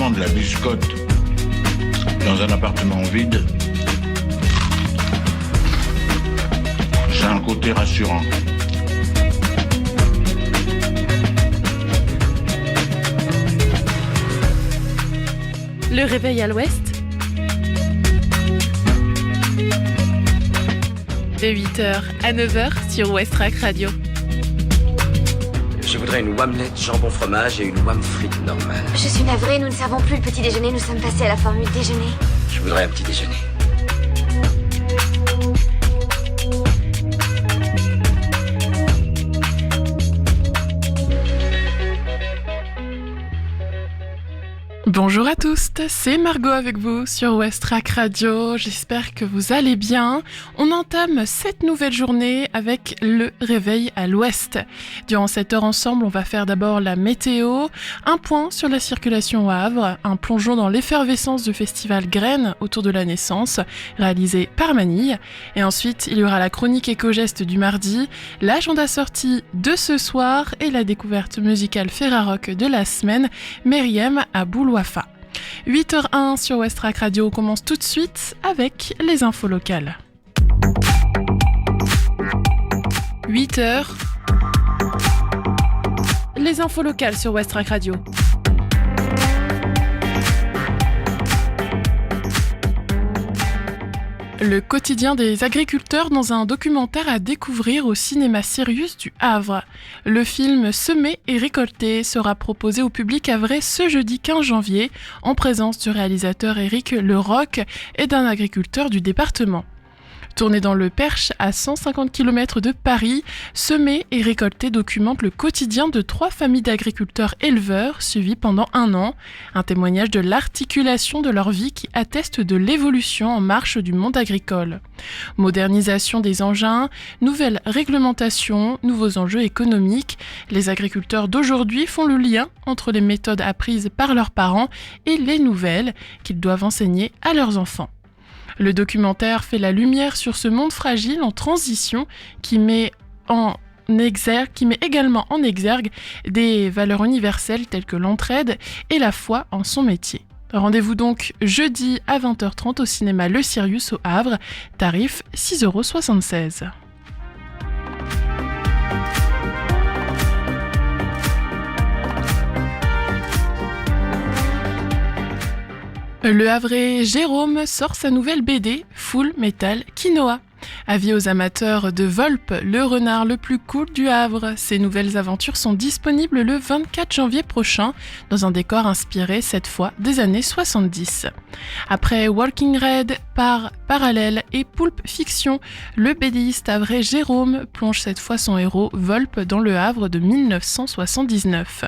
simplement de la biscotte dans un appartement vide, c'est un côté rassurant. Le réveil à l'ouest, de 8h à 9h sur Westrack Radio. Je voudrais une omelette jambon fromage et une omelette frite normale. Je suis navrée, nous ne servons plus le petit déjeuner, nous sommes passés à la formule déjeuner. Je voudrais un petit déjeuner. Bonjour à tous, c'est Margot avec vous sur Westrack Radio, j'espère que vous allez bien. On entame cette nouvelle journée avec le réveil à l'ouest. Durant cette heure ensemble, on va faire d'abord la météo, un point sur la circulation au Havre, un plongeon dans l'effervescence du festival Graines autour de la naissance, réalisé par Manille. Et ensuite, il y aura la chronique éco-geste du mardi, l'agenda sortie de ce soir et la découverte musicale Ferrarock de la semaine, Meriem à Boulois. 8h01 sur Westrack Radio, on commence tout de suite avec les infos locales. 8h, les infos locales sur Westrack Radio. Le quotidien des agriculteurs dans un documentaire à découvrir au cinéma Sirius du Havre. Le film Semer et récolter sera proposé au public havrais ce jeudi 15 janvier en présence du réalisateur Éric Leroc et d'un agriculteur du département. Tourné dans le Perche, à 150 km de Paris, Semer et récolter documente le quotidien de 3 familles d'agriculteurs éleveurs suivis pendant 1 an. Un témoignage de l'articulation de leur vie qui atteste de l'évolution en marche du monde agricole. Modernisation des engins, nouvelles réglementations, nouveaux enjeux économiques. Les agriculteurs d'aujourd'hui font le lien entre les méthodes apprises par leurs parents et les nouvelles qu'ils doivent enseigner à leurs enfants. Le documentaire fait la lumière sur ce monde fragile en transition qui met également en exergue des valeurs universelles telles que l'entraide et la foi en son métier. Rendez-vous donc jeudi à 20h30 au cinéma Le Sirius au Havre, tarif 6,76 €. Le Havrais Jérôme sort sa nouvelle BD Full Metal Quinoa. Avis aux amateurs de Volpe, le renard le plus cool du Havre. Ces nouvelles aventures sont disponibles le 24 janvier prochain dans un décor inspiré cette fois des années 70. Après Walking Red, Parallèle et Pulp Fiction, le BDiste havrais Jérôme plonge cette fois son héros Volpe dans le Havre de 1979.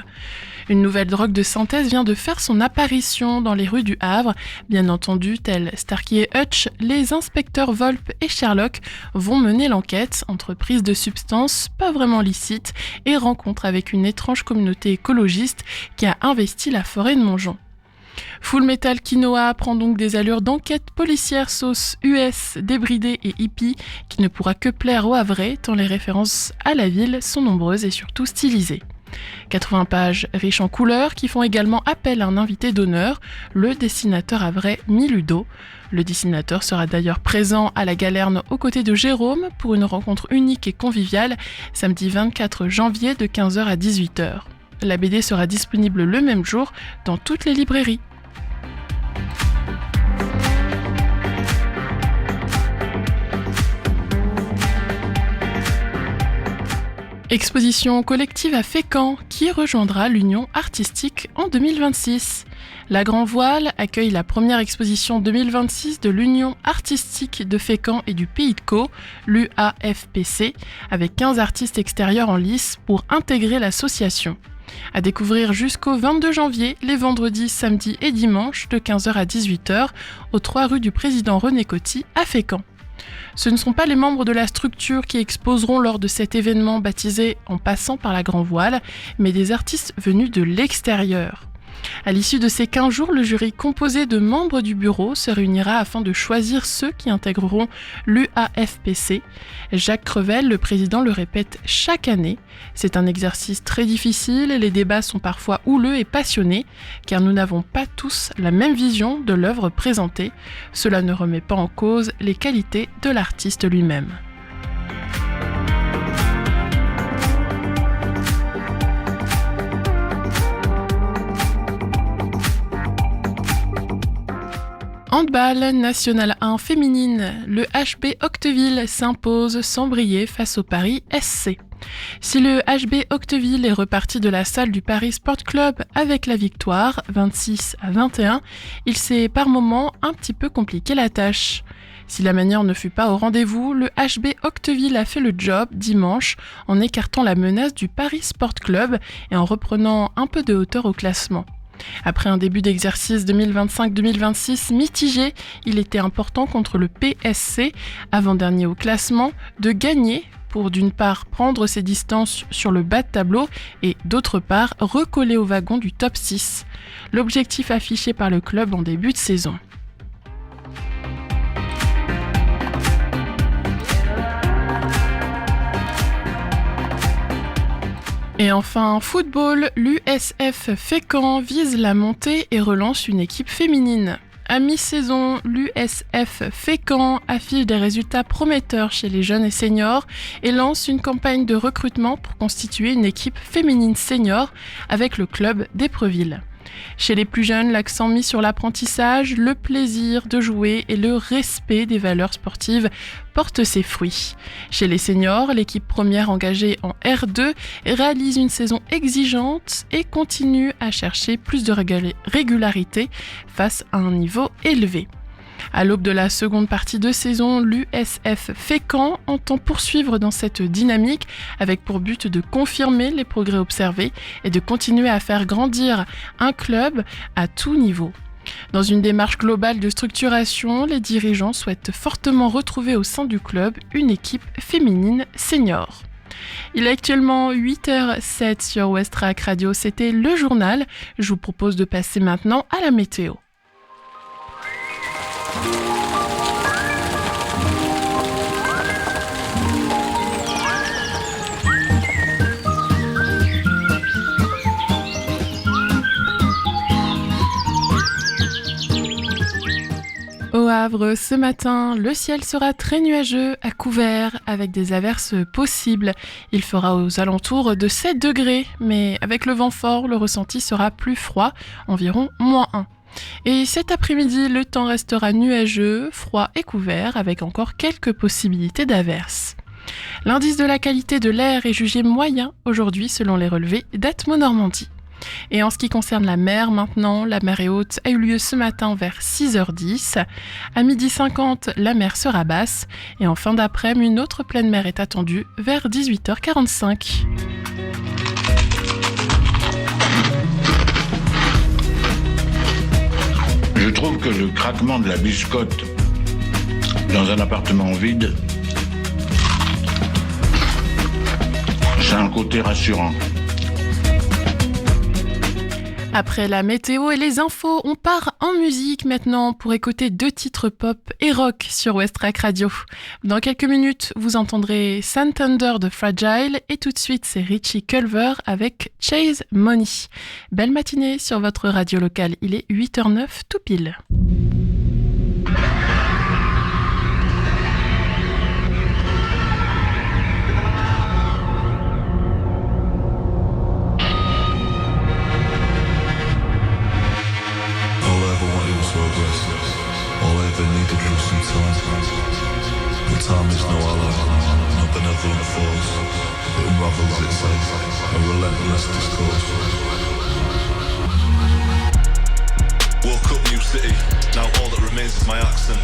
Une nouvelle drogue de synthèse vient de faire son apparition dans les rues du Havre. Bien entendu, tels Starkey et Hutch, les inspecteurs Volpe et Sherlock vont mener l'enquête entre prise de substances pas vraiment licites et rencontre avec une étrange communauté écologiste qui a investi la forêt de Montjean. Full Metal Quinoa prend donc des allures d'enquête policière sauce US, débridée et hippie qui ne pourra que plaire aux Havrais tant les références à la ville sont nombreuses et surtout stylisées. 80 pages riches en couleurs qui font également appel à un invité d'honneur, le dessinateur havrais Miludo. Le dessinateur sera d'ailleurs présent à la Galerne aux côtés de Jérôme pour une rencontre unique et conviviale samedi 24 janvier de 15h à 18h. La BD sera disponible le même jour dans toutes les librairies. Exposition collective à Fécamp qui rejoindra l'Union artistique en 2026. La Grand Voile accueille la première exposition 2026 de l'Union artistique de Fécamp et du Pays de Caux, l'UAFPC, avec 15 artistes extérieurs en lice pour intégrer l'association. À découvrir jusqu'au 22 janvier, les vendredis, samedis et dimanches de 15h à 18h, aux 3 rue du Président René Coty à Fécamp. Ce ne sont pas les membres de la structure qui exposeront lors de cet événement baptisé En passant par la Grand Voile, mais des artistes venus de l'extérieur. À l'issue de ces 15 jours, le jury composé de membres du bureau se réunira afin de choisir ceux qui intégreront l'UAFPC. Jacques Crevel, le président, le répète chaque année. C'est un exercice très difficile et les débats sont parfois houleux et passionnés, car nous n'avons pas tous la même vision de l'œuvre présentée. Cela ne remet pas en cause les qualités de l'artiste lui-même. Handball, National 1 féminine, le HB Octeville s'impose sans briller face au Paris SC. Si le HB Octeville est reparti de la salle du Paris Sport Club avec la victoire, 26-21, il s'est par moments un petit peu compliqué la tâche. Si la manière ne fut pas au rendez-vous, le HB Octeville a fait le job dimanche en écartant la menace du Paris Sport Club et en reprenant un peu de hauteur au classement. Après un début d'exercice 2025-2026 mitigé, il était important contre le PSC, avant-dernier au classement, de gagner pour d'une part prendre ses distances sur le bas de tableau et d'autre part recoller au wagon du top 6. L'objectif affiché par le club en début de saison. Et enfin, football, l'USF Fécamp vise la montée et relance une équipe féminine. À mi-saison, l'USF Fécamp affiche des résultats prometteurs chez les jeunes et seniors et lance une campagne de recrutement pour constituer une équipe féminine senior avec le club d'Épreville. Chez les plus jeunes, l'accent mis sur l'apprentissage, le plaisir de jouer et le respect des valeurs sportives porte ses fruits. Chez les seniors, l'équipe première engagée en R2 réalise une saison exigeante et continue à chercher plus de régularité face à un niveau élevé. À l'aube de la seconde partie de saison, l'USF Fécamp entend poursuivre dans cette dynamique avec pour but de confirmer les progrès observés et de continuer à faire grandir un club à tout niveau. Dans une démarche globale de structuration, les dirigeants souhaitent fortement retrouver au sein du club une équipe féminine senior. Il est actuellement 8h07 sur Westrack Radio, c'était le journal. Je vous propose de passer maintenant à la météo. Au Havre, ce matin, le ciel sera très nuageux, à couvert, avec des averses possibles. Il fera aux alentours de 7 degrés, mais avec le vent fort, le ressenti sera plus froid, environ -1. Et cet après-midi, le temps restera nuageux, froid et couvert, avec encore quelques possibilités d'averses. L'indice de la qualité de l'air est jugé moyen aujourd'hui selon les relevés d'Atmo Normandie. Et en ce qui concerne la mer maintenant, la marée haute a eu lieu ce matin vers 6h10. À 12h50, la mer sera basse. Et en fin d'après-midi, une autre pleine mer est attendue vers 18h45. Je trouve que le craquement de la biscotte dans un appartement vide, c'est un côté rassurant. Après la météo et les infos, on part en musique maintenant pour écouter 2 titres pop et rock sur Westrack Radio. Dans quelques minutes, vous entendrez Santander de Fragile et tout de suite, c'est Richie Culver avec Chase Money. Belle matinée sur votre radio locale, il est 8h09 tout pile. Time is no ally, no benevolent force. It unravels itself, a relentless discourse. Woke up new city, now all that remains is my accent.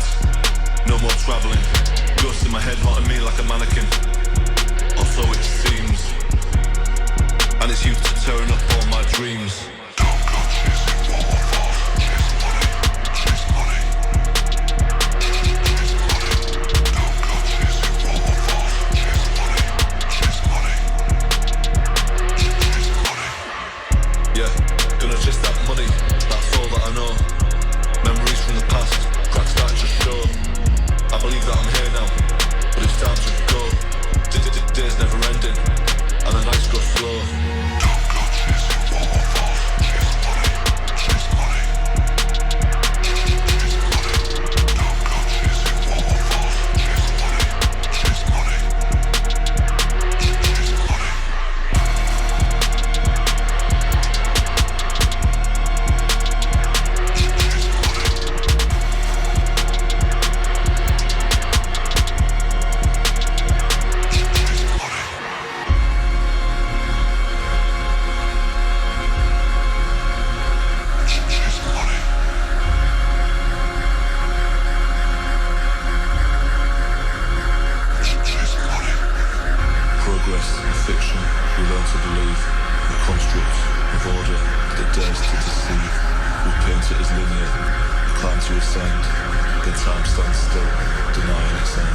No more travelling, ghosts in my head haunting me like a mannequin. Or so it seems. And it's used to tearing up all my dreams. Money. just to deceive. We paint it as linear, climb to ascend, then time stands still, denying its end.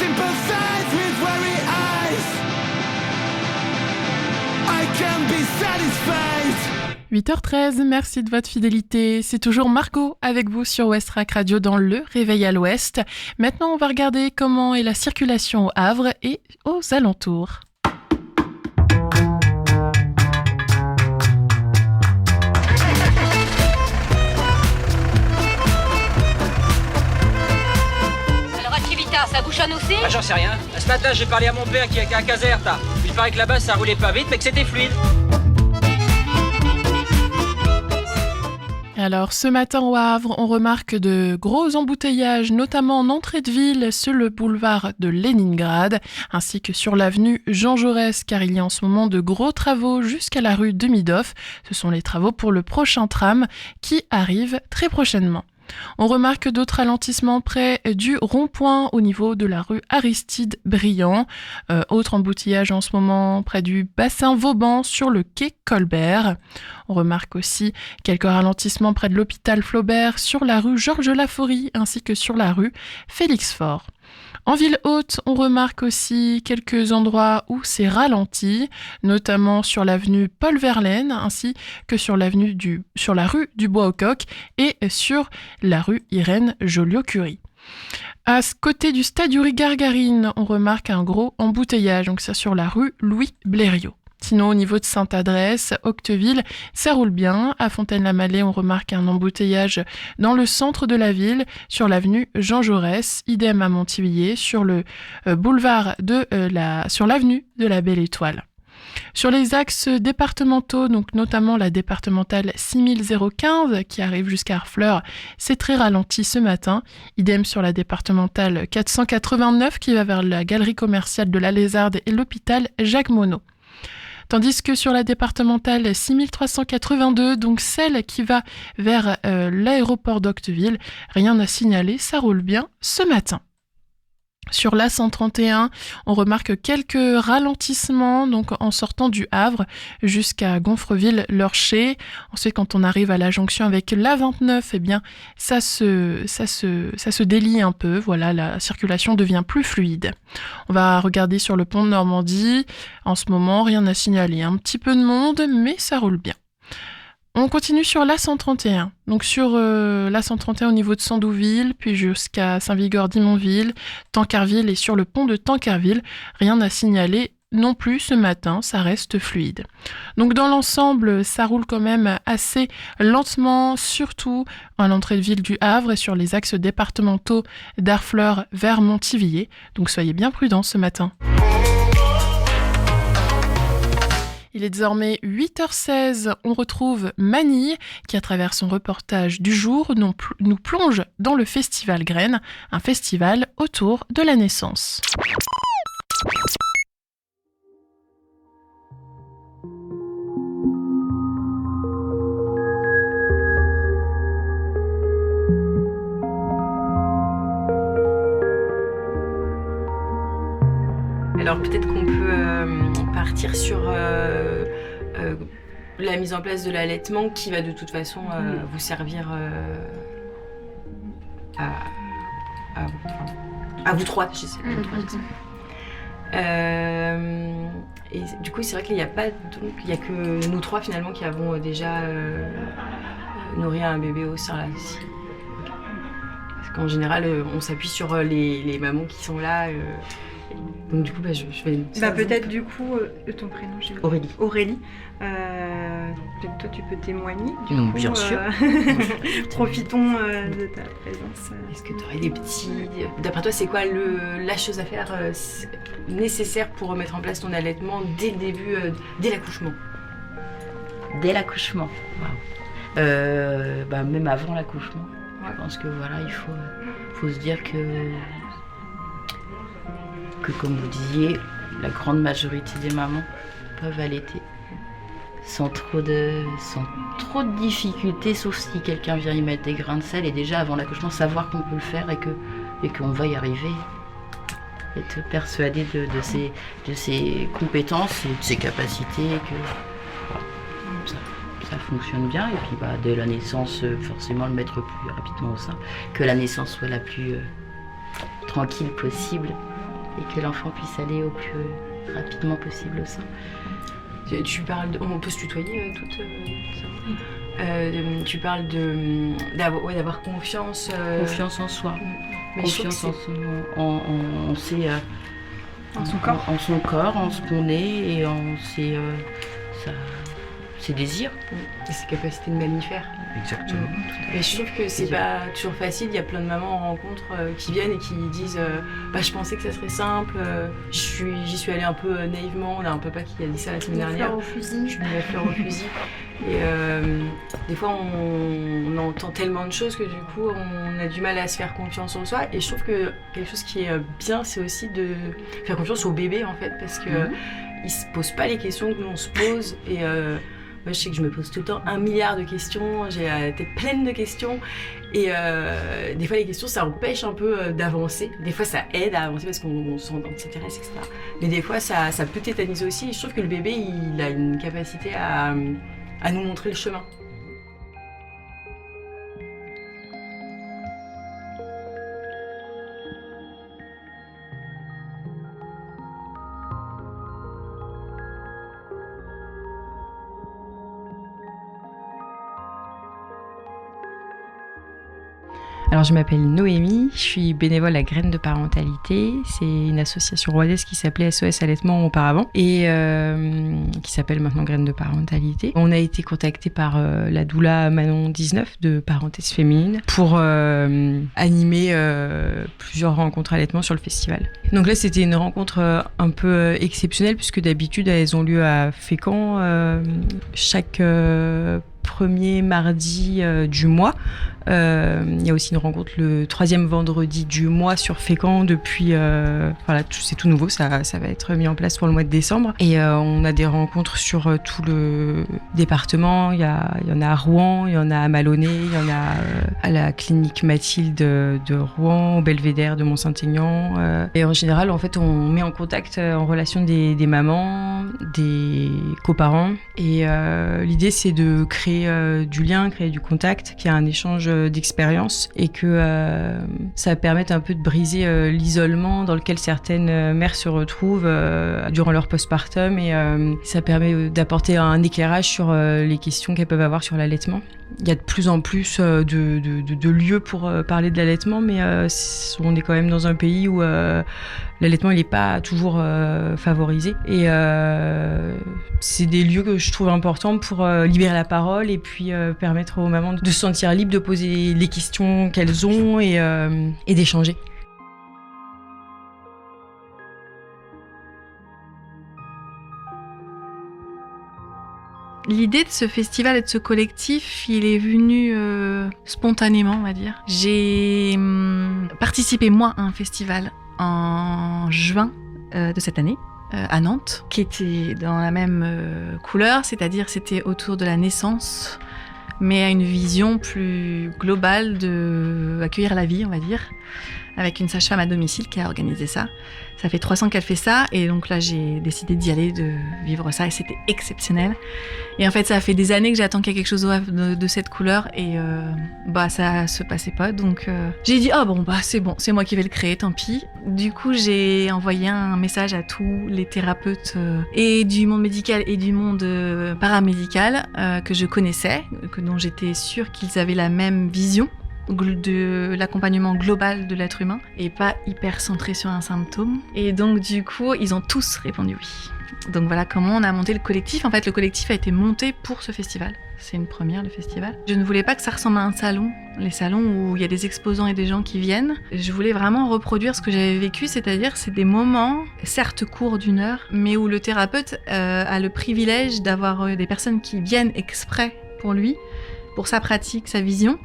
sympathize with weary eyes. I can be satisfied. 8h13, merci de votre fidélité. C'est toujours Margot avec vous sur Westrack Radio dans le Réveil à l'Ouest. Maintenant, on va regarder comment est la circulation au Havre et aux alentours. Alors, Activita, ça bouchonne aussi ? Ah, j'en sais rien. Ce matin, j'ai parlé à mon père qui est à Caserta. Il paraît que là-bas, ça roulait pas vite, mais que c'était fluide. Alors, ce matin au Havre, on remarque de gros embouteillages, notamment en entrée de ville sur le boulevard de Leningrad, ainsi que sur l'avenue Jean Jaurès, car il y a en ce moment de gros travaux jusqu'à la rue Demidov. Ce sont les travaux pour le prochain tram qui arrive très prochainement. On remarque d'autres ralentissements près du rond-point au niveau de la rue Aristide Briand. Autre embouteillage en ce moment près du bassin Vauban sur le quai Colbert. On remarque aussi quelques ralentissements près de l'hôpital Flaubert sur la rue Georges Laforie ainsi que sur la rue Félix Faure. En ville haute, on remarque aussi quelques endroits où c'est ralenti, notamment sur l'avenue Paul Verlaine, ainsi que sur la rue du Bois-au-Coq et sur la rue Irène Joliot-Curie. À ce côté du stade Yuri-Gagarin, on remarque un gros embouteillage, donc ça sur la rue Louis Blériot. Sinon, au niveau de Sainte-Adresse, Octeville, ça roule bien. À Fontaine-la-Mallée, on remarque un embouteillage dans le centre de la ville, sur l'avenue Jean Jaurès. Idem à Montivilliers, sur le boulevard sur l'avenue de la Belle Étoile. Sur les axes départementaux, donc notamment la départementale 6015 qui arrive jusqu'à Harfleur, c'est très ralenti ce matin. Idem sur la départementale 489 qui va vers la galerie commerciale de la Lézarde et l'hôpital Jacques Monod. Tandis que sur la départementale 6382, donc celle qui va vers l'aéroport d'Octeville, rien à signaler, ça roule bien ce matin. Sur l'A131, on remarque quelques ralentissements donc en sortant du Havre jusqu'à Gonfreville-Lorcher. Ensuite, quand on arrive à la jonction avec l'A29, eh bien, ça se délie un peu. Voilà, la circulation devient plus fluide. On va regarder sur le pont de Normandie. En ce moment, rien à signaler. Un petit peu de monde, mais ça roule bien. On continue sur l'A131. Donc sur l'A131 au niveau de Sandouville, puis jusqu'à Saint-Vigor-d'Imonville, Tancarville et sur le pont de Tancarville, rien à signaler non plus ce matin, ça reste fluide. Donc dans l'ensemble, ça roule quand même assez lentement, surtout à l'entrée de ville du Havre et sur les axes départementaux d'Harfleur vers Montivilliers. Donc soyez bien prudents ce matin. Il est désormais 8h16, on retrouve Manille qui, à travers son reportage du jour, nous plonge dans le Festival Graines, un festival autour de la naissance. Alors peut-être qu'on peut partir sur la mise en place de l'allaitement qui va de toute façon vous servir à vous trois, je sais. Et du coup c'est vrai qu'il n'y a pas, donc il n'y a que nous trois finalement qui avons déjà nourri un bébé au sein là. Parce qu'en général on s'appuie sur les mamans qui sont là. Donc du coup, je vais... peut-être du coup, ton prénom, j'ai Aurélie. Aurélie. Peut-être toi, tu peux témoigner. Bien sûr. Profitons de ta présence. Est-ce que tu aurais des petits... D'après toi, c'est quoi la chose à faire nécessaire pour mettre en place ton allaitement dès le début, dès l'accouchement ? Dès l'accouchement. Wow. Même avant l'accouchement. Ouais. Je pense que voilà, il faut se dire que comme vous disiez, la grande majorité des mamans peuvent allaiter sans trop de difficultés, sauf si quelqu'un vient y mettre des grains de sel, et déjà avant l'accouchement savoir qu'on peut le faire et qu'on va y arriver, être persuadé de ses compétences et de ses capacités, que ça fonctionne bien, et puis dès la naissance forcément le mettre plus rapidement au sein, que la naissance soit la plus tranquille possible, et que l'enfant puisse aller au plus rapidement possible au sein. Tu parles on peut se tutoyer toutes tu parles d'avoir confiance confiance en soi, mais confiance en son corps, en ce qu'on est et en ses désirs et ses capacités de mammifère. Exactement. Mais je trouve que c'est pas toujours facile. Il y a plein de mamans en rencontre qui viennent et qui disent je pensais que ça serait simple, j'y suis allée un peu naïvement. On a un papa qui a dit ça la semaine dernière. Je suis mis la fleur au fusil. Et des fois on entend tellement de choses que du coup on a du mal à se faire confiance en soi. Et je trouve que quelque chose qui est bien, c'est aussi de faire confiance au bébé en fait, parce que il se pose pas les questions que nous on se pose. Et moi, je sais que je me pose tout le temps 1 milliard de questions, j'ai la tête pleine de questions, et des fois les questions ça empêche un peu d'avancer, des fois ça aide à avancer parce qu'on s'intéresse, etc. Mais des fois ça peut tétaniser aussi, et je trouve que le bébé il a une capacité à nous montrer le chemin. Alors je m'appelle Noémie, je suis bénévole à Graines de Parentalité. C'est une association rwandaise qui s'appelait SOS Allaitement auparavant et qui s'appelle maintenant Graines de Parentalité. On a été contacté par la doula Manon 19 de Parenthèse Féminine pour animer plusieurs rencontres allaitement sur le festival. Donc là c'était une rencontre un peu exceptionnelle puisque d'habitude elles ont lieu à Fécamp chaque premier mardi du mois. Il y a aussi une rencontre le 3e vendredi du mois sur Fécamp depuis... c'est tout nouveau, ça va être mis en place pour le mois de décembre. Et on a des rencontres sur tout le département. Il y en a à Rouen, il y en a à Malonné, il y en a à la clinique Mathilde de Rouen, au Belvédère de Mont-Saint-Aignan. Et en général, en fait, on met en contact, en relation des mamans, des coparents. Et l'idée, c'est de créer du lien, créer du contact, qu'il y ait un échange d'expérience et que ça permette un peu de briser l'isolement dans lequel certaines mères se retrouvent durant leur postpartum et ça permet d'apporter un éclairage sur les questions qu'elles peuvent avoir sur l'allaitement. Il y a de plus en plus de lieux pour parler de l'allaitement, mais on est quand même dans un pays où l'allaitement il n'est pas toujours favorisé. Et c'est des lieux que je trouve importants pour libérer la parole et puis permettre aux mamans de se sentir libres de poser les questions qu'elles ont et d'échanger. L'idée de ce festival et de ce collectif, il est venu spontanément, on va dire. J'ai participé, moi, à un festival en juin de cette année, à Nantes, qui était dans la même couleur, c'est-à-dire c'était autour de la naissance, mais à une vision plus globale d'accueillir la vie, on va dire, avec une sage-femme à domicile qui a organisé ça. Ça fait 3 ans qu'elle fait ça, et donc là j'ai décidé d'y aller, de vivre ça, et c'était exceptionnel. Et en fait ça fait des années que j'attends qu'il y ait quelque chose de cette couleur, et ça se passait pas, donc j'ai dit c'est bon, c'est moi qui vais le créer, tant pis. Du coup j'ai envoyé un message à tous les thérapeutes et du monde médical et du monde paramédical que je connaissais, dont j'étais sûre qu'ils avaient la même vision de l'accompagnement global de l'être humain et pas hyper centré sur un symptôme. Et donc du coup, ils ont tous répondu oui. Donc voilà comment on a monté le collectif. En fait, le collectif a été monté pour ce festival. C'est une première, le festival. Je ne voulais pas que ça ressemble à un salon, les salons où il y a des exposants et des gens qui viennent. Je voulais vraiment reproduire ce que j'avais vécu, c'est-à-dire c'est des moments, certes courts d'1 heure, mais où le thérapeute a le privilège d'avoir des personnes qui viennent exprès pour lui, pour sa pratique, sa vision.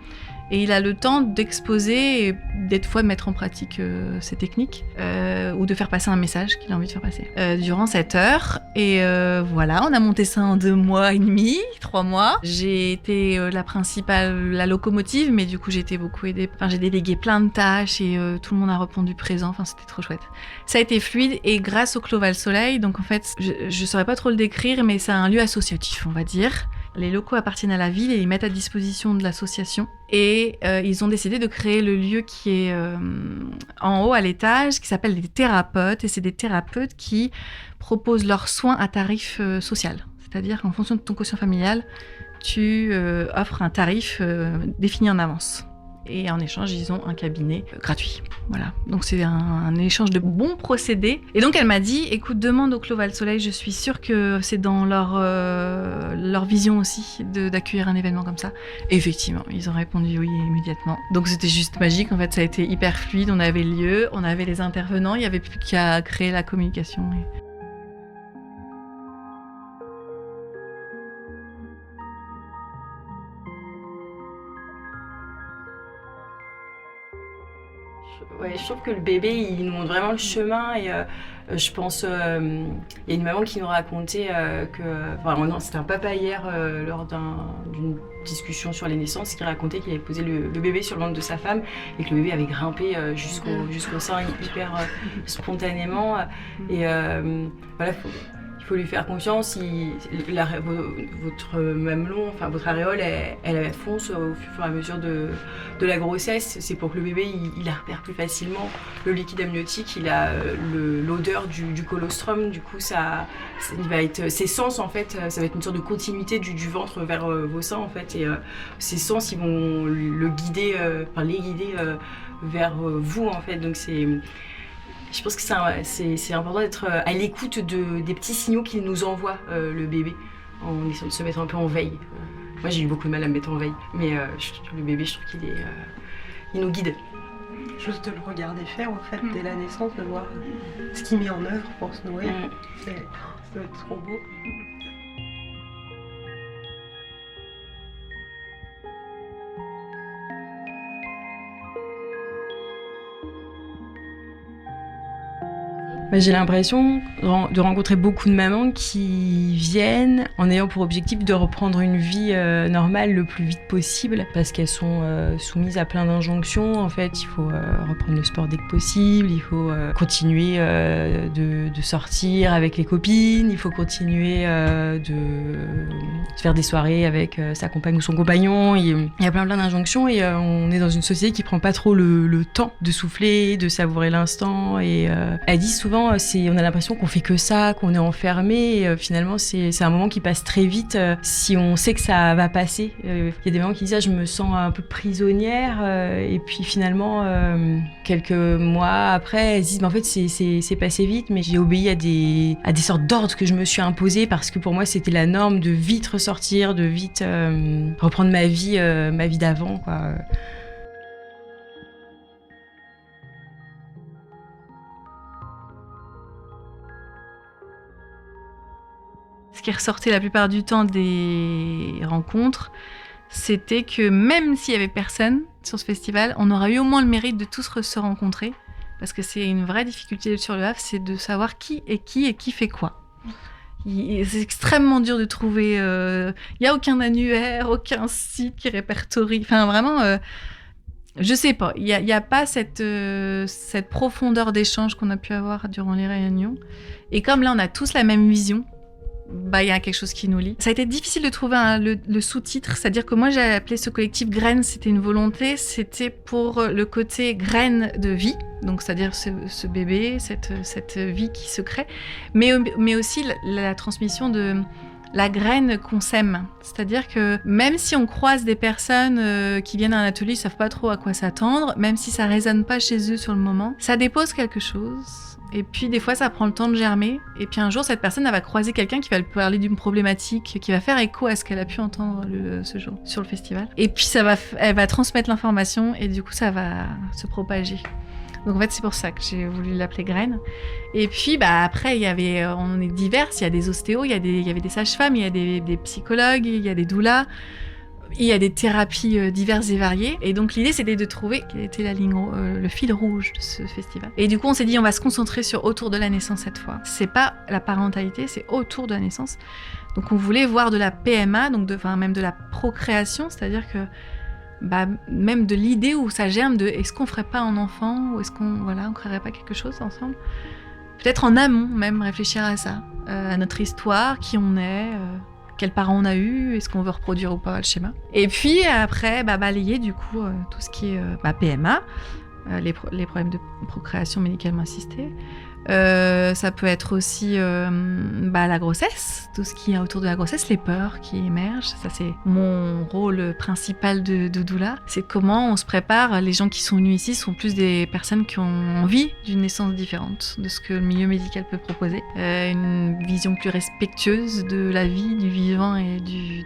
Et il a le temps d'exposer et des fois de mettre en pratique ses techniques ou de faire passer un message qu'il a envie de faire passer durant 7 heures. Et voilà, on a monté ça en 2 mois et demi, 3 mois. J'ai été la principale, la locomotive, mais du coup j'ai été beaucoup aidée. Enfin, j'ai délégué plein de tâches et tout le monde a répondu présent. Enfin, c'était trop chouette. Ça a été fluide et grâce au Clos Val-Soleil, donc en fait, je saurais pas trop le décrire, mais c'est un lieu associatif, on va dire. Les locaux appartiennent à la ville et ils mettent à disposition de l'association. Et ils ont décidé de créer le lieu qui est en haut à l'étage, qui s'appelle les thérapeutes. Et c'est des thérapeutes qui proposent leurs soins à tarif social. C'est-à-dire qu'en fonction de ton quotient familial, tu offres un tarif défini en avance. Et en échange, ils ont un cabinet gratuit. Voilà. Donc c'est un échange de bons procédés. Et donc elle m'a dit, écoute, demande au Clos Val-Soleil, je suis sûre que c'est dans leur vision aussi d'accueillir un événement comme ça. Et effectivement, ils ont répondu oui immédiatement. Donc c'était juste magique, en fait, ça a été hyper fluide. On avait le lieu, on avait les intervenants, il n'y avait plus qu'à créer la communication. Ouais, je trouve que le bébé, il nous montre vraiment le chemin et je pense, il y a une maman qui nous racontait non, c'était un papa hier lors d'une discussion sur les naissances qui racontait qu'il avait posé le bébé sur le ventre de sa femme et que le bébé avait grimpé jusqu'au sein hyper spontanément et voilà. Il faut lui faire confiance, votre mamelon, enfin votre aréole, elle fonce au fur et à mesure de la grossesse. C'est pour que le bébé il repère plus facilement le liquide amniotique, il a l'odeur du colostrum, du coup il va être ses sens en fait, ça va être une sorte de continuité du ventre vers vos seins en fait, et ses sens ils vont les guider vers vous en fait, donc je pense que c'est important d'être à l'écoute des petits signaux qu'il nous envoie, le bébé, en essayant de se mettre un peu en veille. Moi, j'ai eu beaucoup de mal à me mettre en veille, mais le bébé, je trouve il nous guide. Juste de le regarder faire, en fait, dès la naissance, de voir ce qu'il met en œuvre pour se nourrir. Ça doit être trop beau. J'ai l'impression de rencontrer beaucoup de mamans qui viennent en ayant pour objectif de reprendre une vie normale le plus vite possible parce qu'elles sont soumises à plein d'injonctions. En fait, il faut reprendre le sport dès que possible, il faut continuer de sortir avec les copines, il faut continuer de faire des soirées avec sa compagne ou son compagnon. Il y a plein d'injonctions et on est dans une société qui prend pas trop le temps de souffler, de savourer l'instant. Et elles disent souvent on a l'impression qu'on fait que ça, qu'on est enfermé. Et, finalement, c'est un moment qui passe très vite si on sait que ça va passer. Il y a des mamans qui disent je me sens un peu prisonnière. Et puis finalement, quelques mois après, elles disent en fait c'est passé vite, mais j'ai obéi à des sortes d'ordres que je me suis imposées parce que pour moi c'était la norme de vite ressortir, de vite reprendre ma vie d'avant, quoi. Ce qui ressortait la plupart du temps des rencontres, c'était que même s'il y avait personne sur ce festival, on aura eu au moins le mérite de tous se rencontrer. Parce que c'est une vraie difficulté sur le Havre, c'est de savoir qui fait quoi. C'est extrêmement dur de trouver... Il n'y a aucun annuaire, aucun site qui répertorie... Enfin, vraiment... je sais pas, il y a pas cette profondeur d'échange qu'on a pu avoir durant les réunions. Et comme là, on a tous la même vision, il y a quelque chose qui nous lie. Ça a été difficile de trouver le sous-titre, c'est-à-dire que moi j'ai appelé ce collectif Graines, c'était une volonté, c'était pour le côté graine de vie, donc c'est-à-dire ce bébé, cette vie qui se crée, mais aussi la transmission de la graine qu'on sème. C'est-à-dire que même si on croise des personnes qui viennent à un atelier, ils savent pas trop à quoi s'attendre, même si ça résonne pas chez eux sur le moment, ça dépose quelque chose. Et puis des fois ça prend le temps de germer, et puis un jour cette personne elle va croiser quelqu'un qui va lui parler d'une problématique qui va faire écho à ce qu'elle a pu entendre ce jour sur le festival, et puis elle va transmettre l'information et du coup ça va se propager. Donc en fait c'est pour ça que j'ai voulu l'appeler Graines. Et puis après on est divers, il y a des ostéos, il y avait des sages-femmes, il y a des psychologues, il y a des doulas, il y a des thérapies diverses et variées. Et donc l'idée c'était de trouver quelle était le fil rouge de ce festival. Et du coup on s'est dit on va se concentrer autour de la naissance cette fois. C'est pas la parentalité, c'est autour de la naissance. Donc on voulait voir de la PMA, donc même de la procréation, c'est-à-dire que même de l'idée où ça germe de est-ce qu'on ferait pas un enfant, ou est-ce qu'on créerait pas quelque chose ensemble. Peut-être en amont même réfléchir à ça, à notre histoire, qui on est, quels parents on a eu, est-ce qu'on veut reproduire ou pas le schéma. Et puis après, balayer du coup tout ce qui est PMA, les problèmes de procréation médicalement assistée. Ça peut être aussi la grossesse, tout ce qui est autour de la grossesse, les peurs qui émergent. Ça, c'est mon rôle principal de doula. C'est comment on se prépare. Les gens qui sont venus ici sont plus des personnes qui ont envie d'une naissance différente de ce que le milieu médical peut proposer. Une vision plus respectueuse de la vie, du vivant et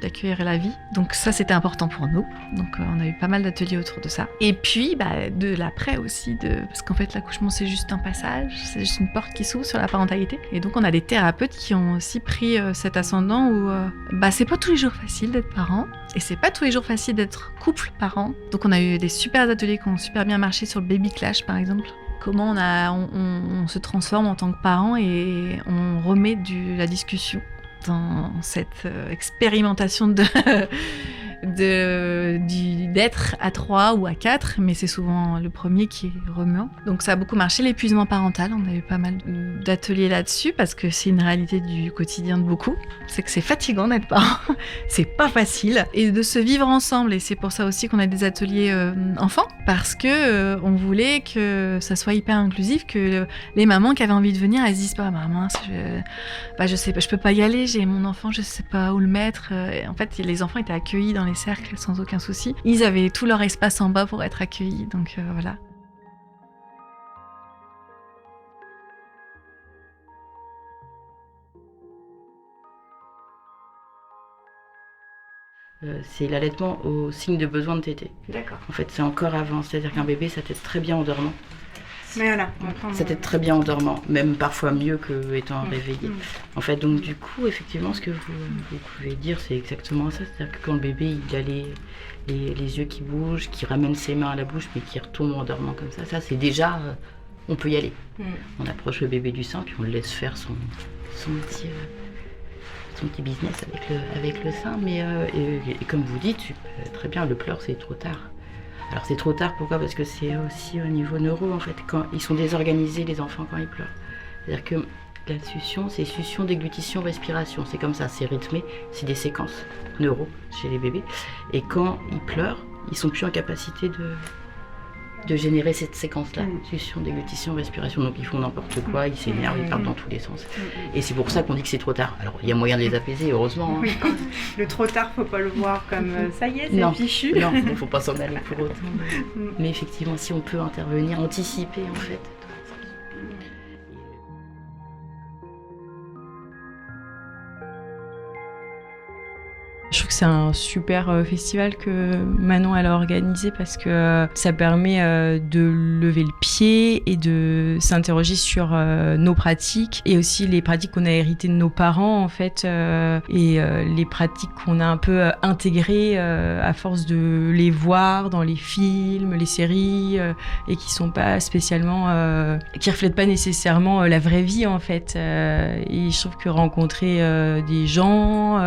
d'accueillir la vie. Donc ça, c'était important pour nous. Donc on a eu pas mal d'ateliers autour de ça. Et puis de l'après aussi, parce qu'en fait l'accouchement c'est juste un passage, c'est juste une porte qui s'ouvre sur la parentalité. Et donc on a des thérapeutes qui ont aussi pris cet ascendant où c'est pas tous les jours facile d'être parent et c'est pas tous les jours facile d'être couple parent. Donc on a eu des super ateliers qui ont super bien marché sur le baby clash par exemple. Comment on se transforme en tant que parent et on remet la discussion dans cette expérimentation d'être à 3 ou à 4, mais c'est souvent le premier qui est remuant. Donc ça a beaucoup marché, l'épuisement parental, on a eu pas mal d'ateliers là-dessus, parce que c'est une réalité du quotidien de beaucoup, c'est que c'est fatigant d'être parent, c'est pas facile, et de se vivre ensemble, et c'est pour ça aussi qu'on a des ateliers enfants, parce que on voulait que ça soit hyper inclusif, que les mamans qui avaient envie de venir, elles se disent pas, mince, je sais pas, je peux pas y aller, j'ai mon enfant, je sais pas où le mettre. En fait, les enfants étaient accueillis dans les cercles sans aucun souci. Ils avaient tout leur espace en bas pour être accueillis, donc voilà. C'est l'allaitement au signe de besoin de tétée. D'accord. En fait, c'est encore avant, c'est-à-dire qu'un bébé, ça tète très bien en dormant. Mais voilà. Ça tète très bien en dormant, même parfois mieux qu'étant réveillé. En fait, donc du coup, effectivement, ce que vous pouvez dire, c'est exactement ça. C'est-à-dire que quand le bébé, il a les yeux qui bougent, qui ramène ses mains à la bouche, mais qui retombe en dormant comme ça c'est déjà on peut y aller. On approche le bébé du sein, puis on le laisse faire son petit business avec le sein. Mais et comme vous dites, très bien, le pleur, c'est trop tard. Alors c'est trop tard, pourquoi ? Parce que c'est aussi au niveau neuro, en fait. Quand ils sont désorganisés, les enfants, quand ils pleurent. C'est-à-dire que la succion, c'est succion, déglutition, respiration. C'est comme ça, c'est rythmé, c'est des séquences neuro chez les bébés. Et quand ils pleurent, ils sont plus en capacité de générer cette séquence-là, succion, déglutition, respiration. Donc ils font n'importe quoi, ils s'énervent, ils partent dans tous les sens. Et c'est pour ça qu'on dit que c'est trop tard. Alors il y a moyen de les apaiser, heureusement. Oui, le trop tard, faut pas le voir comme ça y est, c'est fichu. Non, il ne faut pas s'en aller pour autant. Mais effectivement, si on peut intervenir, anticiper en fait. Je trouve que c'est un super festival que Manon elle a organisé parce que ça permet de lever le pied et de s'interroger sur nos pratiques et aussi les pratiques qu'on a héritées de nos parents en fait et les pratiques qu'on a un peu intégrées à force de les voir dans les films, les séries et qui sont pas spécialement, qui reflètent pas nécessairement la vraie vie en fait. Et je trouve que rencontrer des gens,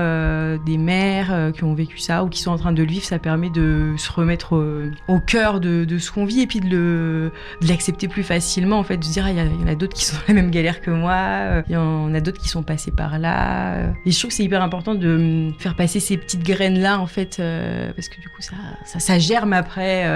des mères qui ont vécu ça ou qui sont en train de le vivre, ça permet de se remettre au cœur de ce qu'on vit et puis de l'accepter plus facilement en fait, de se dire il y en a d'autres qui sont dans la même galère que moi, il y en a d'autres qui sont passés par là et je trouve que c'est hyper important de faire passer ces petites graines là en fait parce que du coup ça germe après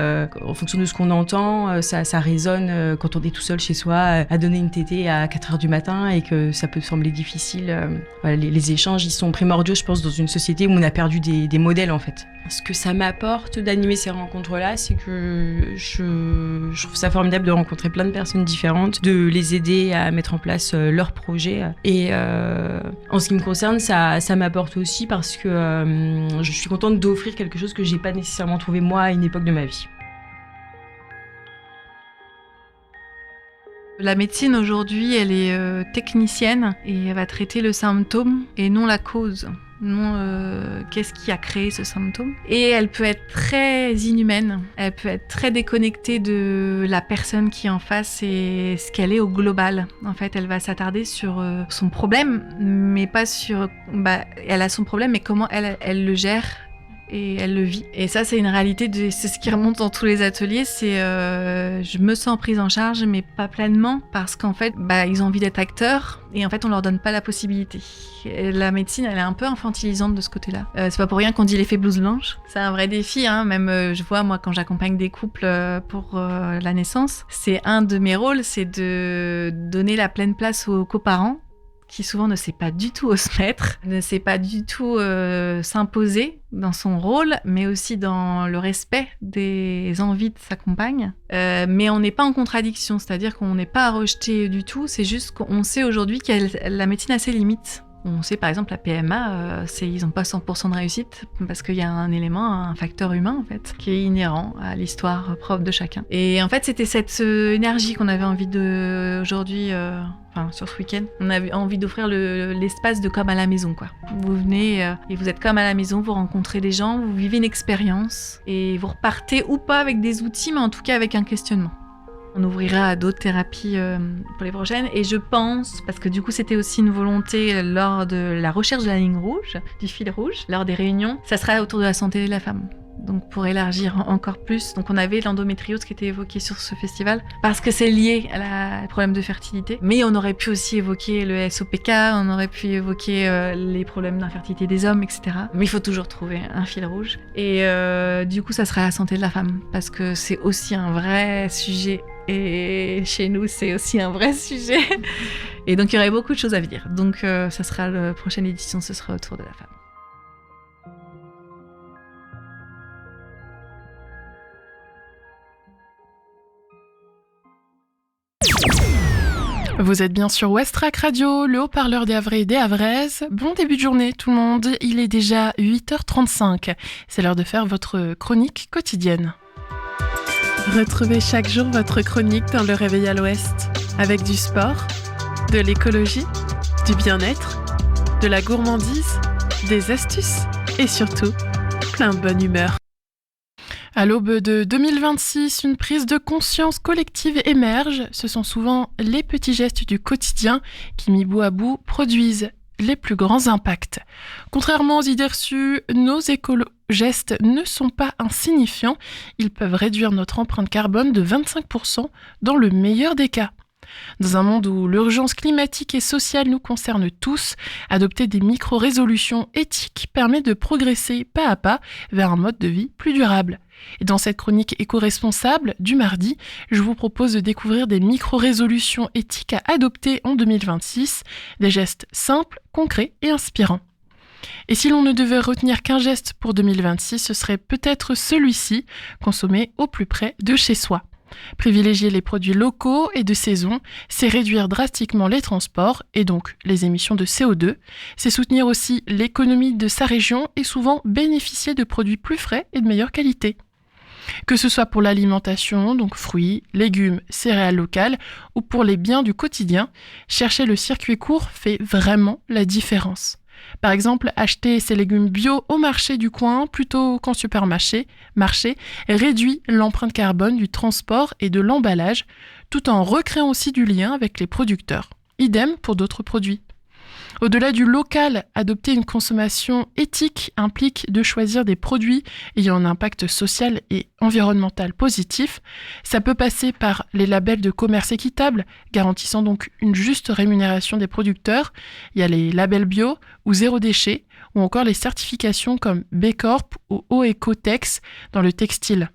en fonction de ce qu'on entend, ça résonne quand on est tout seul chez soi à donner une tétée à 4h du matin et que ça peut sembler difficile. Voilà, les échanges ils sont primordiaux je pense dans une société où on a perdu des modèles en fait. Ce que ça m'apporte d'animer ces rencontres-là, c'est que je trouve ça formidable de rencontrer plein de personnes différentes, de les aider à mettre en place leurs projets. Et en ce qui me concerne, ça m'apporte aussi parce que je suis contente d'offrir quelque chose que j'ai pas nécessairement trouvé moi à une époque de ma vie. La médecine aujourd'hui, elle est technicienne et elle va traiter le symptôme et non la cause. Non, qu'est-ce qui a créé ce symptôme. Et elle peut être très inhumaine, elle peut être très déconnectée de la personne qui est en face et ce qu'elle est au global. En fait, elle va s'attarder sur son problème, mais pas sur... elle a son problème, mais comment elle le gère et elle le vit. Et ça, c'est une réalité, c'est ce qui remonte dans tous les ateliers, c'est je me sens prise en charge, mais pas pleinement, parce qu'en fait, ils ont envie d'être acteurs, et en fait, on leur donne pas la possibilité. Et la médecine, elle est un peu infantilisante de ce côté-là. C'est pas pour rien qu'on dit l'effet blouse blanche. C'est un vrai défi, hein. Même je vois, moi, quand j'accompagne des couples pour la naissance, c'est un de mes rôles, c'est de donner la pleine place aux coparents, qui souvent ne sait pas du tout où se mettre, ne sait pas du tout s'imposer dans son rôle, mais aussi dans le respect des envies de sa compagne. Mais on n'est pas en contradiction, c'est-à-dire qu'on n'est pas à rejeter du tout, c'est juste qu'on sait aujourd'hui que la médecine a ses limites. On sait par exemple la PMA, ils n'ont pas 100% de réussite parce qu'il y a un élément, un facteur humain en fait, qui est inhérent à l'histoire propre de chacun. Et en fait, c'était cette énergie qu'on avait envie de aujourd'hui, sur ce week-end, on avait envie d'offrir l'espace de comme à la maison quoi. Vous venez et vous êtes comme à la maison, vous rencontrez des gens, vous vivez une expérience et vous repartez ou pas avec des outils, mais en tout cas avec un questionnement. On ouvrira à d'autres thérapies pour les prochaines et je pense, parce que du coup c'était aussi une volonté lors de la recherche de la ligne rouge, du fil rouge, lors des réunions, ça sera autour de la santé de la femme. Donc pour élargir encore plus, donc on avait l'endométriose qui était évoquée sur ce festival parce que c'est lié à la problème de fertilité. Mais on aurait pu aussi évoquer le SOPK, on aurait pu évoquer les problèmes d'infertilité des hommes, etc. Mais il faut toujours trouver un fil rouge. Et du coup ça sera la santé de la femme parce que c'est aussi un vrai sujet. Et chez nous, c'est aussi un vrai sujet. Et donc, il y aurait beaucoup de choses à dire. Donc, ça sera la prochaine édition, ce sera autour de la femme. Vous êtes bien sur Westrack Radio, le haut-parleur des Havrais et des Havraises. Bon début de journée tout le monde, il est déjà 8h35. C'est l'heure de faire votre chronique quotidienne. Retrouvez chaque jour votre chronique dans le Réveil à l'Ouest, avec du sport, de l'écologie, du bien-être, de la gourmandise, des astuces et surtout plein de bonne humeur. À l'aube de 2026, une prise de conscience collective émerge. Ce sont souvent les petits gestes du quotidien qui, mis bout à bout, produisent les plus grands impacts. Contrairement aux idées reçues, nos écolo-gestes ne sont pas insignifiants. Ils peuvent réduire notre empreinte carbone de 25% dans le meilleur des cas. Dans un monde où l'urgence climatique et sociale nous concerne tous, adopter des micro-résolutions éthiques permet de progresser pas à pas vers un mode de vie plus durable. Et dans cette chronique éco-responsable du mardi, je vous propose de découvrir des micro-résolutions éthiques à adopter en 2026, des gestes simples, concrets et inspirants. Et si l'on ne devait retenir qu'un geste pour 2026, ce serait peut-être celui-ci, consommer au plus près de chez soi. Privilégier les produits locaux et de saison, c'est réduire drastiquement les transports et donc les émissions de CO2. C'est soutenir aussi l'économie de sa région et souvent bénéficier de produits plus frais et de meilleure qualité. Que ce soit pour l'alimentation, donc fruits, légumes, céréales locales, ou pour les biens du quotidien, chercher le circuit court fait vraiment la différence. Par exemple, acheter ses légumes bio au marché du coin plutôt qu'en supermarché réduit l'empreinte carbone du transport et de l'emballage, tout en recréant aussi du lien avec les producteurs. Idem pour d'autres produits. Au-delà du local, adopter une consommation éthique implique de choisir des produits ayant un impact social et environnemental positif. Ça peut passer par les labels de commerce équitable, garantissant donc une juste rémunération des producteurs. Il y a les labels bio ou zéro déchet, ou encore les certifications comme B Corp ou OEcoTex dans le textile.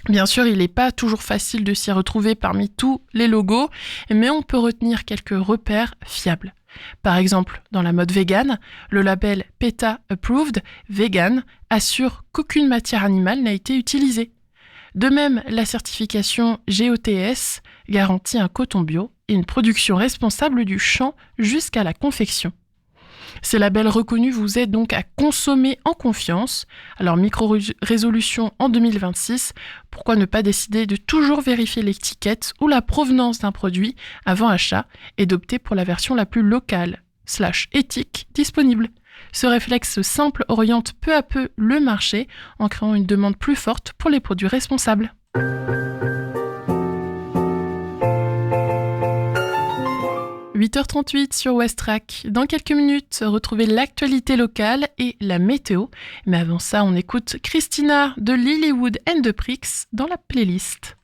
Bien sûr, il n'est pas toujours facile de s'y retrouver parmi tous les logos, mais on peut retenir quelques repères fiables. Par exemple, dans la mode vegan, le label PETA Approved Vegan assure qu'aucune matière animale n'a été utilisée. De même, la certification GOTS garantit un coton bio et une production responsable du champ jusqu'à la confection. Ces labels reconnus vous aident donc à consommer en confiance. Alors, micro-résolution en 2026, pourquoi ne pas décider de toujours vérifier l'étiquette ou la provenance d'un produit avant achat et d'opter pour la version la plus locale / éthique disponible. Ce réflexe simple oriente peu à peu le marché en créant une demande plus forte pour les produits responsables. 8h38 sur Westrack. Dans quelques minutes, retrouvez l'actualité locale et la météo. Mais avant ça, on écoute Christina de Lilywood and the Pricks dans la playlist.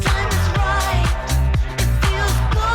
Time is right, it feels good.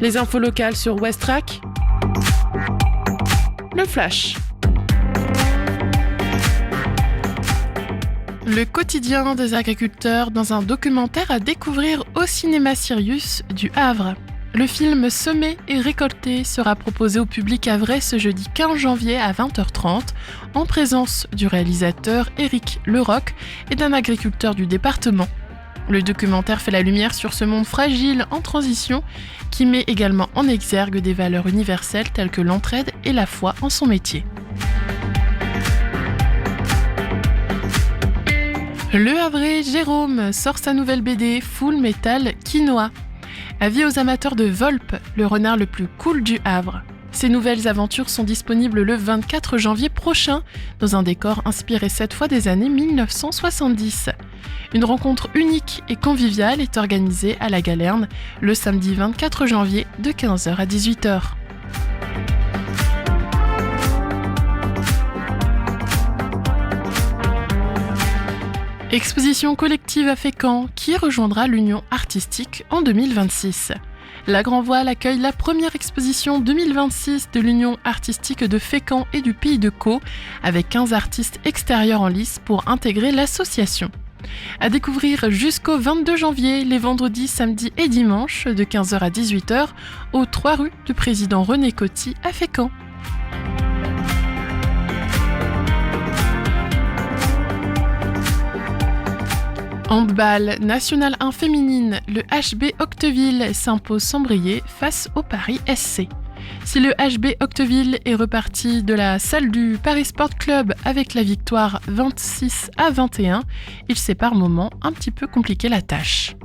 Les infos locales sur Westrack. Le Flash. Le quotidien des agriculteurs dans un documentaire à découvrir au cinéma Sirius du Havre. Le film Semer et récolter sera proposé au public havrais ce jeudi 15 janvier à 20h30 en présence du réalisateur Éric Leroc et d'un agriculteur du département. Le documentaire fait la lumière sur ce monde fragile en transition qui met également en exergue des valeurs universelles telles que l'entraide et la foi en son métier. Le Havrais Jérôme sort sa nouvelle BD Full Metal Quinoa. Avis aux amateurs de Volpe, le renard le plus cool du Havre. Ces nouvelles aventures sont disponibles le 24 janvier prochain dans un décor inspiré cette fois des années 1970. Une rencontre unique et conviviale est organisée à la Galerne le samedi 24 janvier de 15h à 18h. Exposition collective à Fécamp qui rejoindra l'Union artistique en 2026. La Grand Voile accueille la première exposition 2026 de l'Union artistique de Fécamp et du Pays de Caux avec 15 artistes extérieurs en lice pour intégrer l'association. À découvrir jusqu'au 22 janvier, les vendredis, samedis et dimanches de 15h à 18h aux 3 rue du Président René Coty à Fécamp. Handball, National 1 féminine, le HB Octeville s'impose sans briller face au Paris SC. Si le HB Octeville est reparti de la salle du Paris Sport Club avec la victoire 26-21, il s'est par moments un petit peu compliqué la tâche.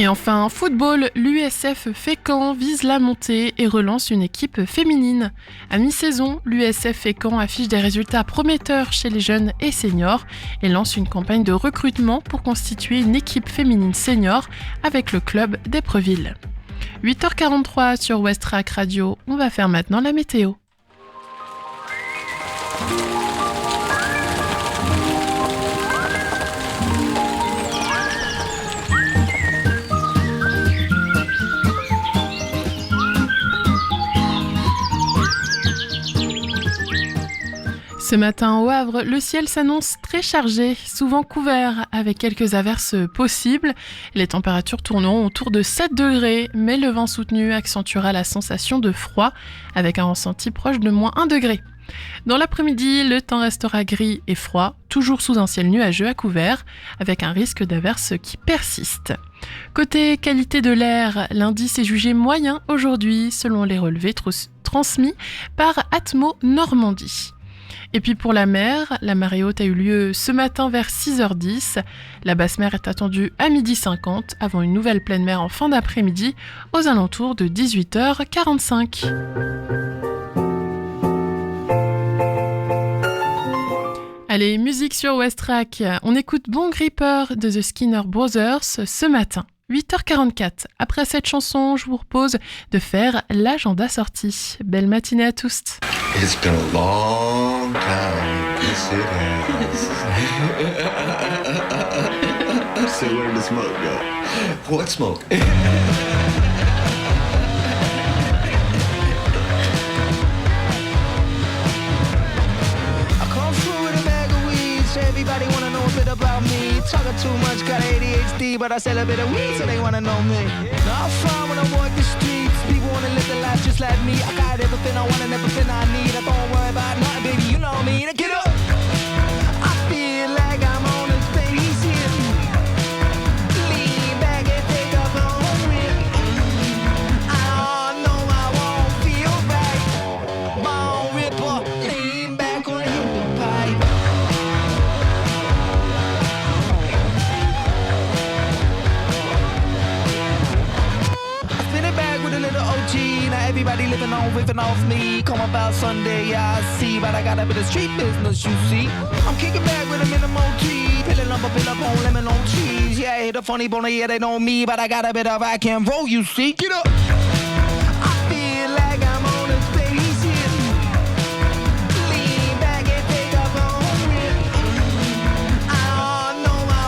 Et enfin, football, l'USF Fécamp vise la montée et relance une équipe féminine. À mi-saison, l'USF Fécamp affiche des résultats prometteurs chez les jeunes et seniors et lance une campagne de recrutement pour constituer une équipe féminine senior avec le club d'Épreville. 8h43 sur Westrack Radio, on va faire maintenant la météo. Ce matin au Havre, le ciel s'annonce très chargé, souvent couvert, avec quelques averses possibles. Les températures tourneront autour de 7 degrés, mais le vent soutenu accentuera la sensation de froid, avec un ressenti proche de -1 degré. Dans l'après-midi, le temps restera gris et froid, toujours sous un ciel nuageux à couvert, avec un risque d'averse qui persiste. Côté qualité de l'air, l'indice est jugé moyen aujourd'hui, selon les relevés transmis par Atmo Normandie. Et puis pour la mer, la marée haute a eu lieu ce matin vers 6h10. La basse mer est attendue à 12h50 avant une nouvelle pleine mer en fin d'après-midi aux alentours de 18h45. Allez, musique sur Westrack. On écoute Bon Gripper de The Skinner Brothers ce matin. 8h44. Après cette chanson, je vous propose de faire l'agenda sortie. Belle matinée à tous. It's been a long time. Yes, it has. So where to smoke go? What smoke? Everybody wanna know a bit about me. Talking too much, got ADHD, but I sell a bit of weed, so they wanna know me. Now I'm fine when I walk the streets. People wanna live their life just like me. I got everything I want and everything I need. I don't worry about nothing, baby, you know me. Now get up. I feel like I'm on a spaceship. Lean back and take a long rip. I know I won't feel right. Bone ripper, lean back on your pipe. Now everybody living on, ripping off me. Come about Sunday, yeah, I see. But I got a bit of street business, you see. I'm kicking back with a minimal tea. Filling up a bill up on lemon on cheese. Yeah, I hit a funny bone, yeah, they know me. But I got a bit of rock and roll, you see. Get up! I feel like I'm on a spaceship. Lean back and take a long rip. I know I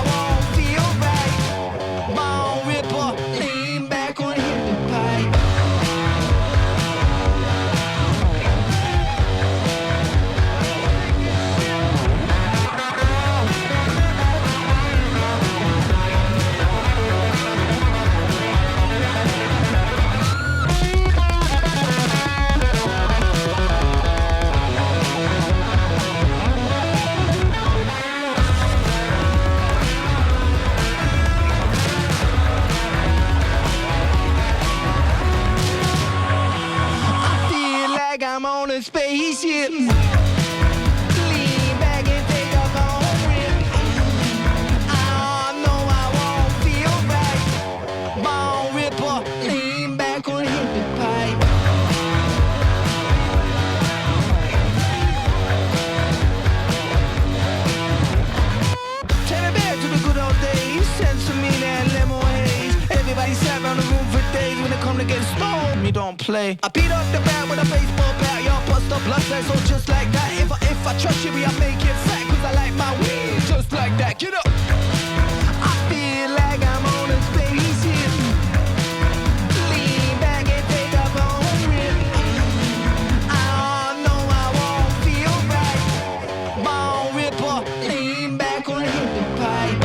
don't play. I beat up the bat with a baseball bat, y'all bust the blood vessel just like that. If I trust you, I make it fat, cause I like my weed just like that. Get up! I feel like I'm on a spaceship. Lean back and take a bone rip. I know I won't feel right. Bone ripper, lean back on the pipe.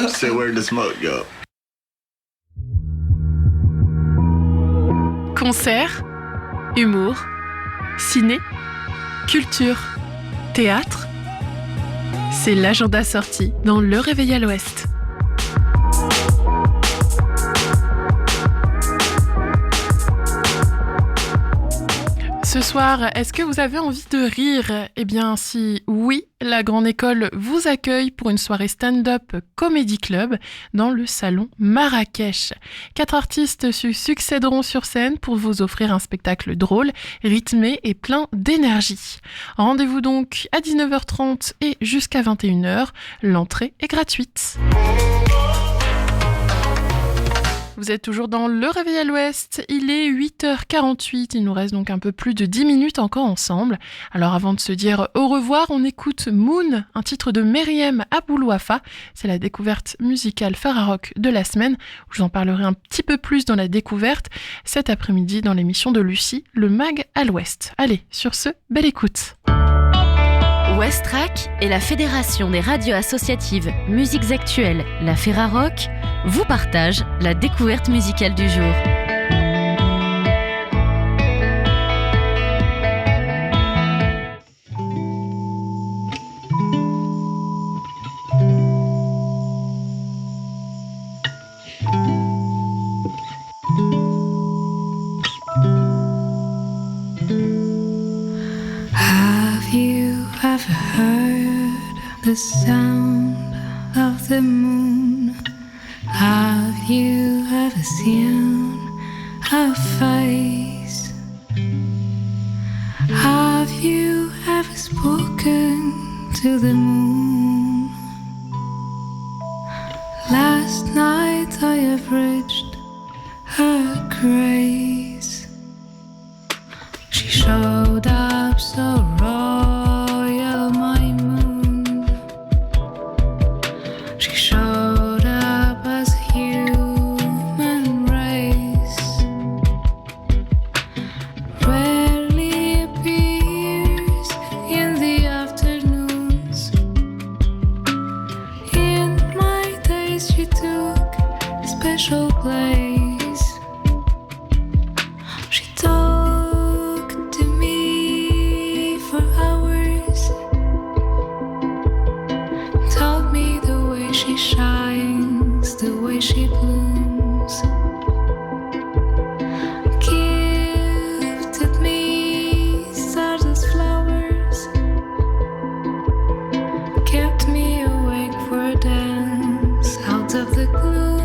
Say where the smoke go. Concert, humour, ciné, culture, théâtre. C'est l'agenda sorti dans Le Réveil à l'Ouest. Ce soir, est-ce que vous avez envie de rire ? Eh bien, si oui, la Grande École vous accueille pour une soirée stand-up Comedy Club dans le salon Marrakech. 4 artistes se succéderont sur scène pour vous offrir un spectacle drôle, rythmé et plein d'énergie. Rendez-vous donc à 19h30 et jusqu'à 21h. L'entrée est gratuite. Vous êtes toujours dans Le Réveil à l'Ouest, il est 8h48, il nous reste donc un peu plus de 10 minutes encore ensemble. Alors avant de se dire au revoir, on écoute Moon, un titre de Meriem Aboulouafa. C'est la découverte musicale Ferrarock de la semaine. Je vous en parlerai un petit peu plus dans la découverte cet après-midi dans l'émission de Lucie, le Mag à l'Ouest. Allez, sur ce, belle écoute. Westrack et la Fédération des radios associatives Musiques Actuelles, la Ferrarock, vous partagent la découverte musicale du jour. Have you ever heard the sound of the moon? Have you ever seen her face? Have you ever spoken to the moon? Last night I have reached her grace. She showed up so royal, my moon. She showed up as a human race. Rarely appears in the afternoons. In my days she took a special place. She talked to me for hours, told me the way she shines, the way she blooms, gifted me stars as flowers, kept me awake for a dance out of the gloom.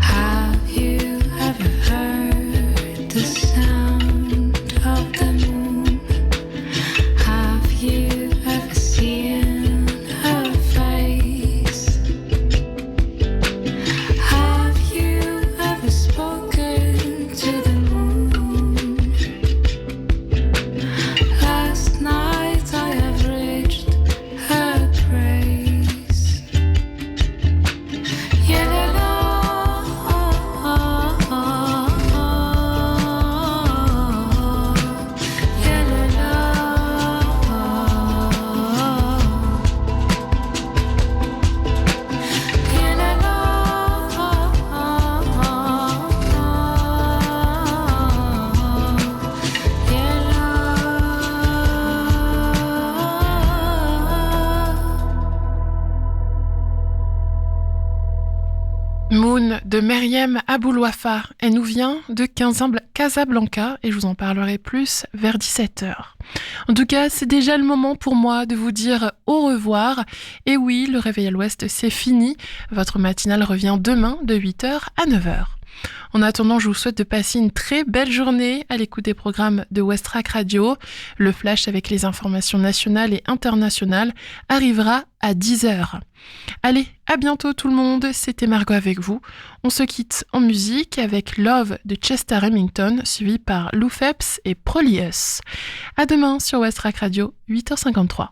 Have you ever Moon de Meriem Aboulouafa. Elle nous vient de Casablanca et je vous en parlerai plus vers 17h. En tout cas, c'est déjà le moment pour moi de vous dire au revoir. Et oui, le Réveil à l'Ouest, c'est fini. Votre matinale revient demain de 8h à 9h. En attendant, je vous souhaite de passer une très belle journée à l'écoute des programmes de Westrack Radio. Le flash avec les informations nationales et internationales arrivera à 10h. Allez, à bientôt tout le monde, c'était Margot avec vous. On se quitte en musique avec Love de Chester Remington, suivi par Lou Phelps et Prolius. À demain sur Westrack Radio, 8h53.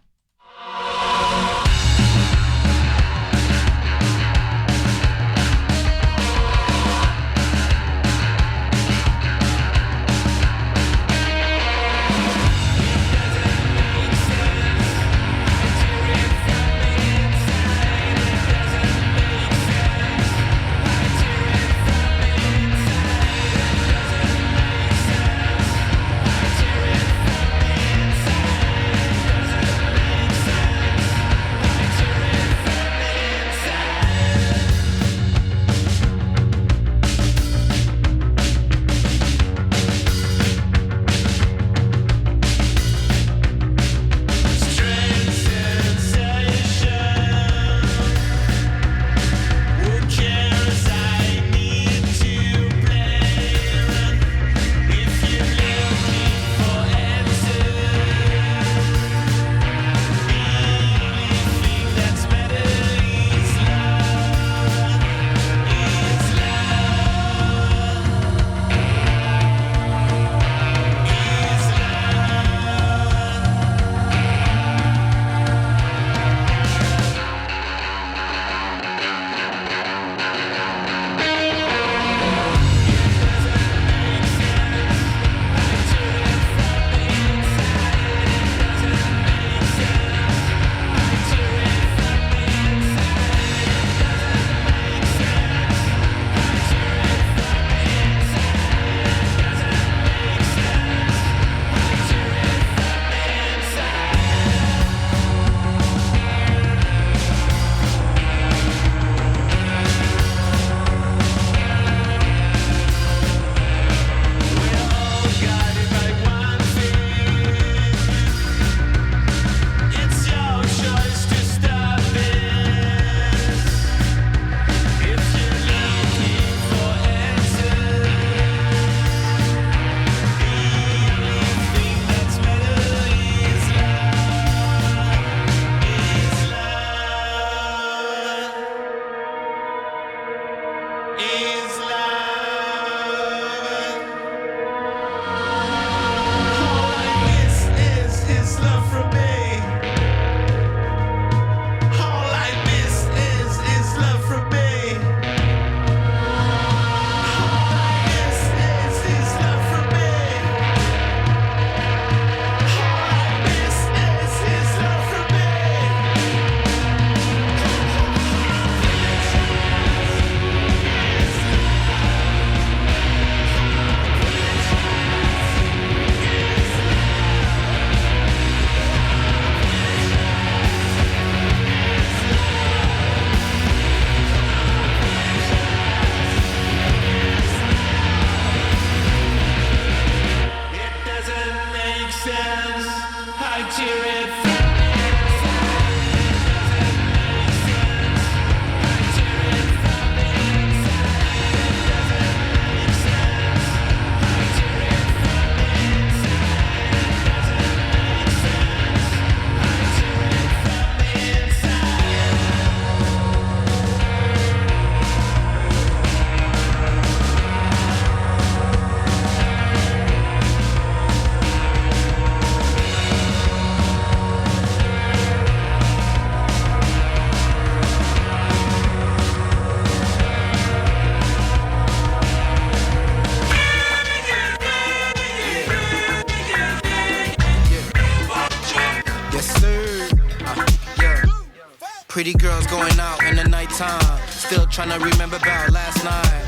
Pretty girls going out in the nighttime. Still tryna remember about last night.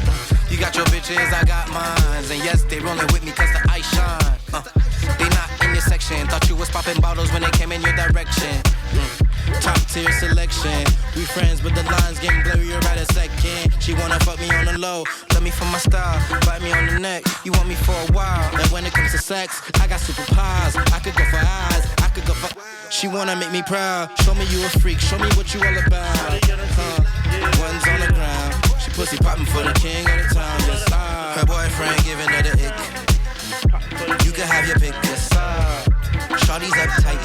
You got your bitches, I got mine. And yes, they rolling with me cause the ice shine. They not in your section. Thought you was popping bottles when they came in your direction. Top tier selection. We friends, but the lines getting blurrier right a second. She wanna fuck me on the low, love me for my style, bite me on the neck. You want me for a while, and when it comes to sex, I got superpowers. I could go for eyes, I could go for. She wanna make me proud. Show me you a freak, show me what you all about. One's on the ground. She pussy popping for the king of the town. Yes, sir. Her boyfriend giving her the ick. You can have your pick. Yes, sir. Shawty's uptight.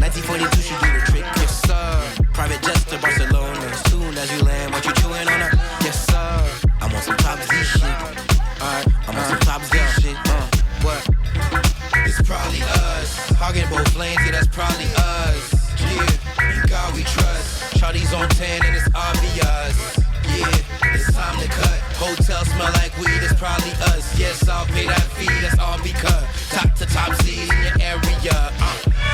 1942, she do the trick. Yes, sir. Private jets to Barcelona. As soon as you land, what you chewing on her? Yes, sir. I'm on some top Z shit. Alright, I'm on some top Z shit. What? It's probably us. Hogging both lanes, yeah, that's probably us. Yeah, in God we trust. Shawty's on 10 and it's obvious. Yeah, it's time to cut. Hotel smell like weed, it's probably us. Yes, I'll pay that fee, that's all because top to top C's in your area.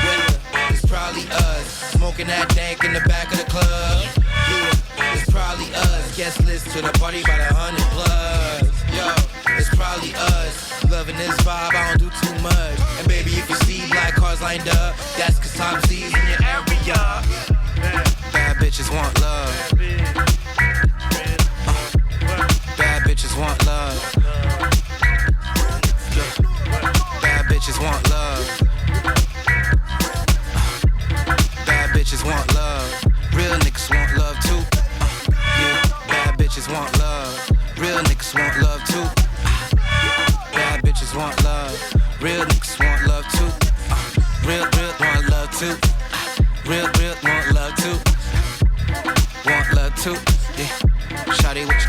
Winter, it's probably us. Smoking that dank in the back of the club. Yeah, it's probably us. Guest list to the party by the 100 plus. Yo, it's probably us. Loving this vibe, I don't do too much. And baby, if you see black cars lined up, that's cause Tom C's in your area. Bad bitches want love. Bad bitches want love. Bad bitches want love. Bad bitches want love. Real niggas want love too. Yeah, bad bitches want love. Real niggas want love too. Bad bitches want love. Real niggas want love too. Real want love too. Real want love too. Want love too. Yeah. Shawty, what you